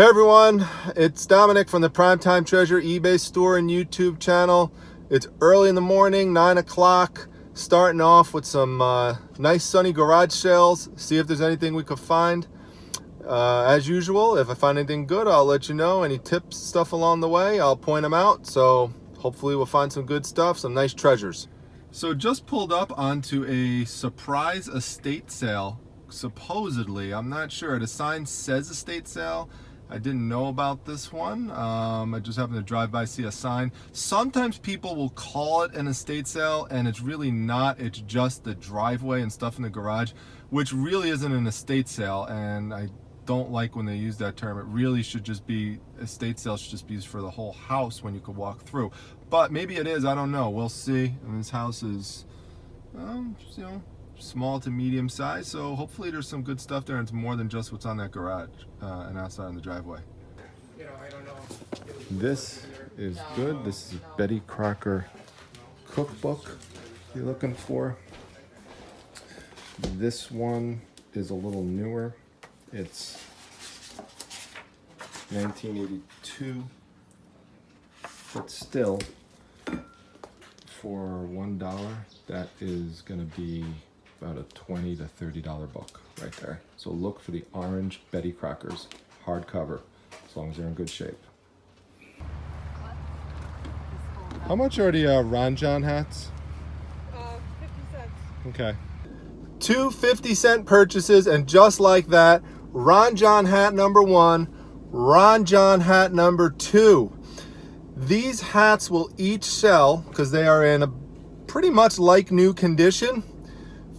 Hey everyone, it's Dominic from the Primetime Treasure eBay store and YouTube channel. It's early in the morning, 9 o'clock, starting off with some nice sunny garage sales, see if there's anything we could find. As usual, if I find anything good, I'll let you know. Any tips, stuff along the way, I'll point them out. So hopefully we'll find some good stuff, some nice treasures. So just pulled up onto a surprise estate sale, supposedly. I'm not sure. The sign says estate sale. I didn't know about this one. I just happened to drive by, see a sign. Sometimes people will call it an estate sale and it's really not. It's just the driveway and stuff in the garage, which really isn't an estate sale. And I don't like when they use that term. It really should just be, estate sale should just be used for the whole house when you could walk through. But maybe it is, I don't know. We'll see. I mean, this house is, small to medium size, so hopefully there's some good stuff there and it's more than just what's on that garage and outside in the driveway. This is good. This is Betty Crocker cookbook you're looking for. This one is a little newer. It's 1982, but still for $1 that is going to be about a $20 to $30 book right there. So look for the orange Betty Crockers, hardcover, as long as they're in good shape. How much are the Ron John hats? 50 cents. Okay. Two 50-cent purchases, and just like that, Ron John hat number 1, Ron John hat number 2. These hats will each sell, because they are in a pretty much like new condition,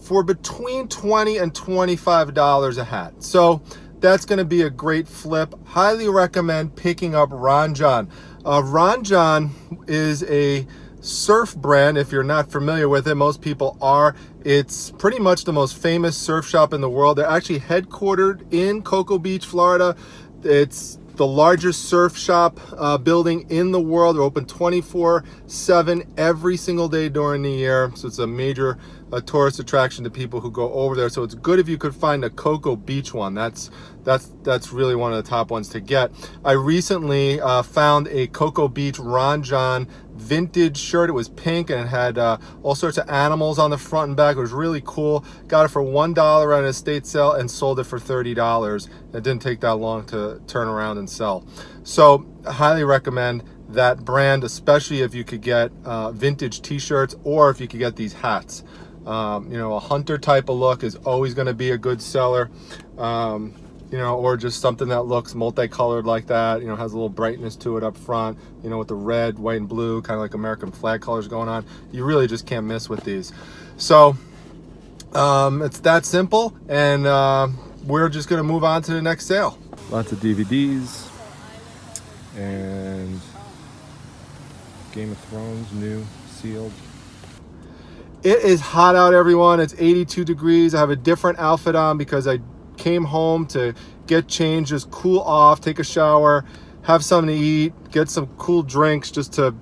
for between $20 and $25 a hat. So that's going to be a great flip. Highly recommend picking up Ron John. Ron John is a surf brand. If you're not familiar with it, most people are. It's pretty much the most famous surf shop in the world. They're actually headquartered in Cocoa Beach, Florida. It's the largest surf shop building in the world. They're open 24/7 every single day during the year. So it's a major tourist attraction to people who go over there. So it's good if you could find a Cocoa Beach one. That's really one of the top ones to get. I recently found a Cocoa Beach Ron John vintage shirt. It was pink and it had all sorts of animals on the front and back. It was really cool. Got it for $1 at an estate sale and sold it for $30. It didn't take that long to turn around and sell. So I highly recommend that brand, especially if you could get vintage t-shirts or if you could get these hats. A hunter type of look is always going to be a good seller. Or just something that looks multicolored like that, has a little brightness to it up front, with the red, white, and blue, kind of like American flag colors going on. You really just can't miss with these. So it's that simple, and we're just going to move on to the next sale. Lots of DVDs and Game of Thrones, new, sealed. It is hot out, everyone. It's 82 degrees. I have a different outfit on because I came home to get changed, just cool off, take a shower, have something to eat, get some cool drinks just to,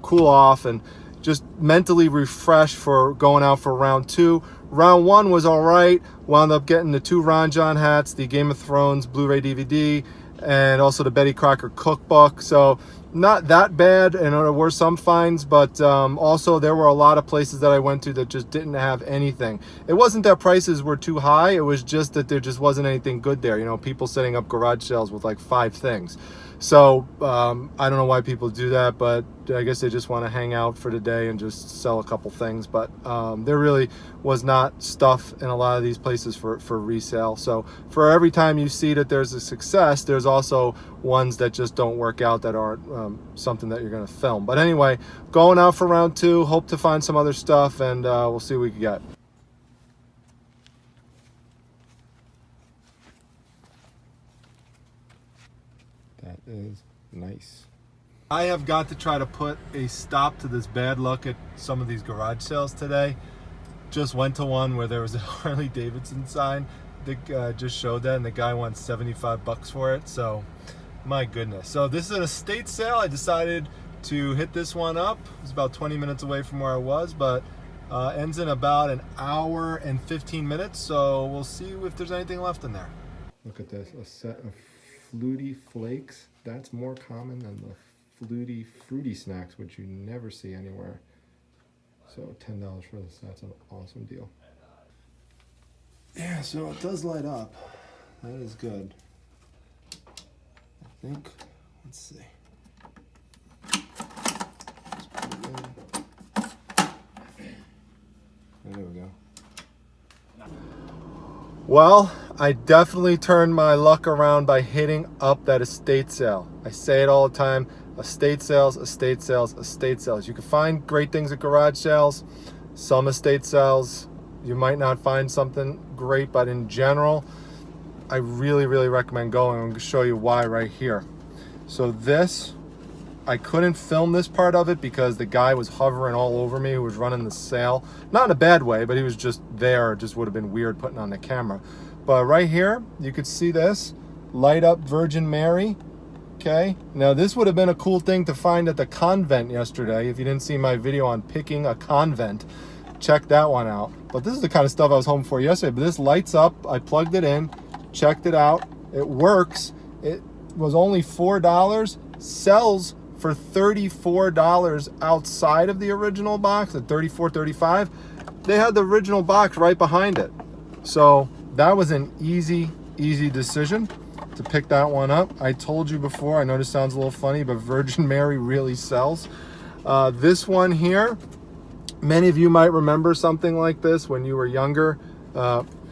cool off and just mentally refresh for going out for round 2. Round 1 was all right. Wound up getting the 2 Ron John hats, the Game of Thrones Blu-ray DVD, and also the Betty Crocker cookbook. So not that bad, and there were some finds, but also there were a lot of places that I went to that just didn't have anything. It wasn't that prices were too high, it was just that there just wasn't anything good there. People setting up garage sales with like 5 things. So I don't know why people do that, but I guess they just want to hang out for the day and just sell a couple things. But there really was not stuff in a lot of these places for resale. So for every time you see that there's a success, there's also ones that just don't work out that aren't something that you're going to film. But anyway, going out for round 2, hope to find some other stuff, and we'll see what we can get. That is nice. I have got to try to put a stop to this bad luck at some of these garage sales today. Just went to one where there was a Harley Davidson sign. Just showed that, and the guy wants $75 for it. So, my goodness. So this is an estate sale. I decided to hit this one up. It's about 20 minutes away from where I was, but ends in about an hour and 15 minutes. So we'll see if there's anything left in there. Look at this, a set of Fluty Flakes. That's more common than the Fluty Fruity Snacks, which you never see anywhere. So $10 for this. That's an awesome deal. Yeah, so it does light up. That is good. I think, let's see. Just put it in. There we go. Well, I definitely turned my luck around by hitting up that estate sale. I say it all the time, estate sales, estate sales, estate sales. You can find great things at garage sales. Some estate sales, you might not find something great, but in general, I really, really recommend going. I'm going to show you why right here. So this, I couldn't film this part of it because the guy was hovering all over me who was running the sale. Not in a bad way, but he was just there. It just would have been weird putting on the camera. But right here, you could see this, light up Virgin Mary. Okay, now this would have been a cool thing to find at the convent yesterday. If you didn't see my video on picking a convent, check that one out. But this is the kind of stuff I was hoping for yesterday. But this lights up. I plugged it in, checked it out. It works. It was only $4, sells for $34 outside of the original box at $34, $35. They had the original box right behind it. So that was an easy decision to pick that one up. I told you before, I know this sounds a little funny, but Virgin Mary really sells. This one here, many of you might remember something like this when you were younger.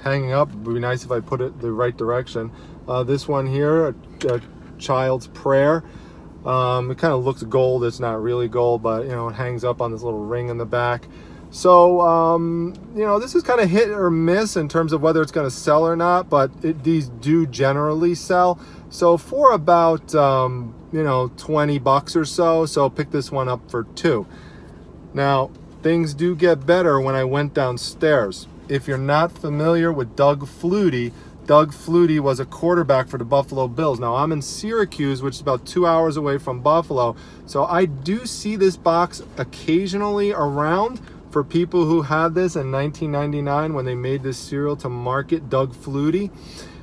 Hanging up, it would be nice if I put it the right direction. This one here, a child's prayer. It kind of looks gold. It's not really gold, but you know, it hangs up on this little ring in the back. So, you know, this is kind of hit or miss in terms of whether it's going to sell or not, but these do generally sell. So for about, you know, $20 or so. So pick this one up for $2. Now, things do get better when I went downstairs. If you're not familiar with Doug Flutie was a quarterback for the Buffalo Bills. Now, I'm in Syracuse, which is about 2 hours away from Buffalo. So I do see this box occasionally around for people who had this in 1999 when they made this cereal to market Doug Flutie.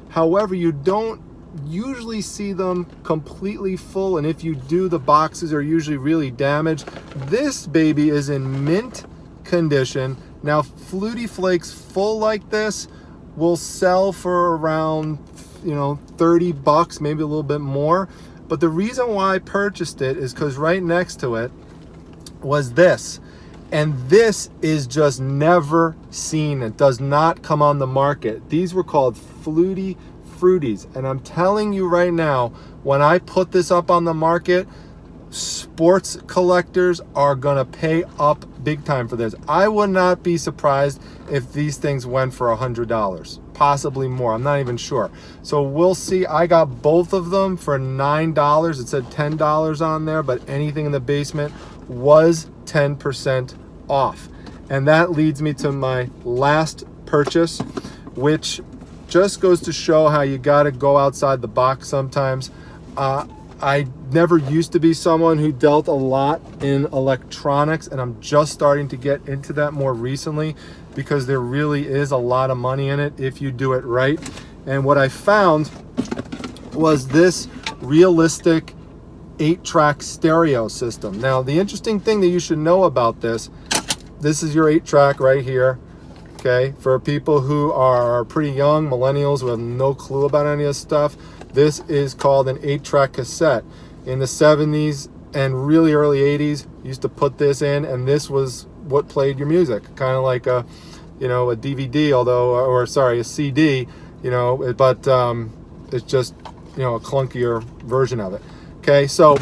However, you don't usually see them completely full, and if you do, the boxes are usually really damaged. This baby is in mint condition. Now, Flutie Flakes full like this will sell for around, you know, $30, maybe a little bit more. But the reason why I purchased it is because right next to it was this. And this is just never seen. It does not come on the market. These were called Flutie Fruities. And I'm telling you right now, when I put this up on the market, sports collectors are gonna pay up big time for this. I would not be surprised if these things went for $100, possibly more. I'm not even sure. So we'll see. I got both of them for $9. It said $10 on there, but anything in the basement was 10% off. And that leads me to my last purchase, which just goes to show how you got to go outside the box sometimes. I never used to be someone who dealt a lot in electronics, and I'm just starting to get into that more recently because there really is a lot of money in it if you do it right. And what I found was this realistic 8-track stereo system. Now, the interesting thing that you should know about this is your 8-track right here. Okay, for people who are pretty young, millennials who have no clue about any of this stuff, this is called an 8-track cassette. In the 70s and really early 80s, used to put this in, and this was what played your music, kind of like a, you know, a DVD, or sorry, a CD, you know, but it's just, you know, a clunkier version of it. Okay, so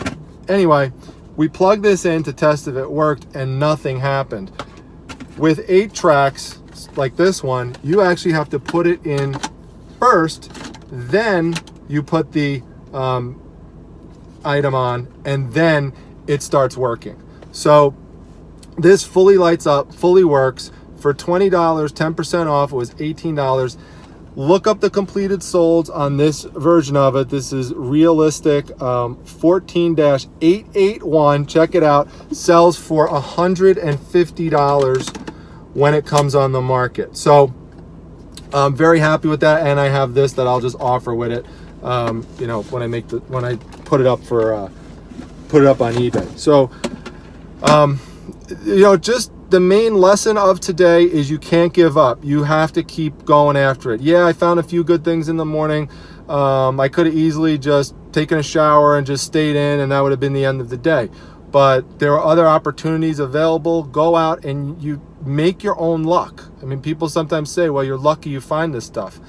anyway, we plugged this in to test if it worked, and nothing happened. With 8 tracks like this one, you actually have to put it in first, then you put the item on, and then it starts working. So this fully lights up, fully works for $20, 10% off. It was $18. Look up the completed solds on this version of it. This is realistic 14-881. Check it out. Sells for $150 when it comes on the market. So I'm very happy with that, and I have this that I'll just offer with it. you know, when I put it up for put it up on eBay. So you know, just the main lesson of today is you can't give up. You have to keep going after it. Yeah, I found a few good things in the morning. I could have easily just taken a shower and just stayed in, and that would have been the end of the day. But there are other opportunities available. Go out and you make your own luck. I mean, people sometimes say, well, you're lucky you find this stuff.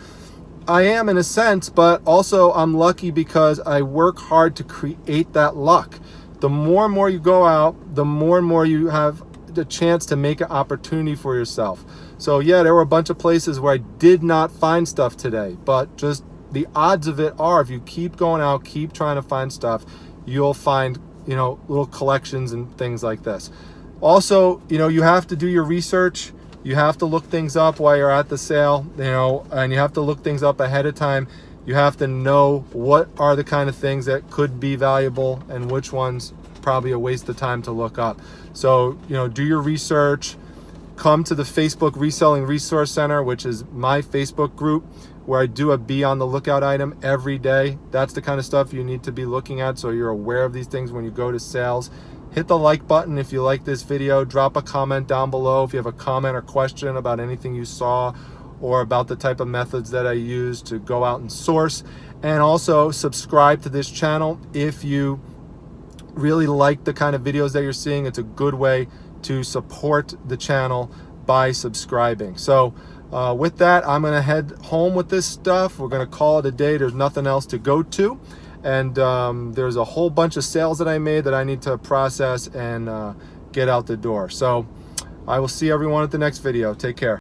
I am in a sense, but also I'm lucky because I work hard to create that luck. The more and more you go out, the more and more you have the chance to make an opportunity for yourself. So yeah, there were a bunch of places where I did not find stuff today, but just the odds of it are, if you keep going out, keep trying to find stuff, you'll find, you know, little collections and things like this. Also, you know, you have to do your research. You have to look things up while you're at the sale, you know, and you have to look things up ahead of time. You have to know what are the kind of things that could be valuable and which ones probably a waste of time to look up. So, you know, do your research. Come to the Facebook Reselling Resource Center, which is my Facebook group, where I do a be on the lookout item every day. That's the kind of stuff you need to be looking at, so you're aware of these things when you go to sales. Hit the like button if you like this video. Drop a comment down below if you have a comment or question about anything you saw or about the type of methods that I use to go out and source. And also subscribe to this channel if you really like the kind of videos that you're seeing. It's a good way to support the channel by subscribing. So with that, I'm gonna head home with this stuff. We're gonna call it a day. There's nothing else to go to. And there's a whole bunch of sales that I made that I need to process and get out the door. So I will see everyone at the next video. Take care.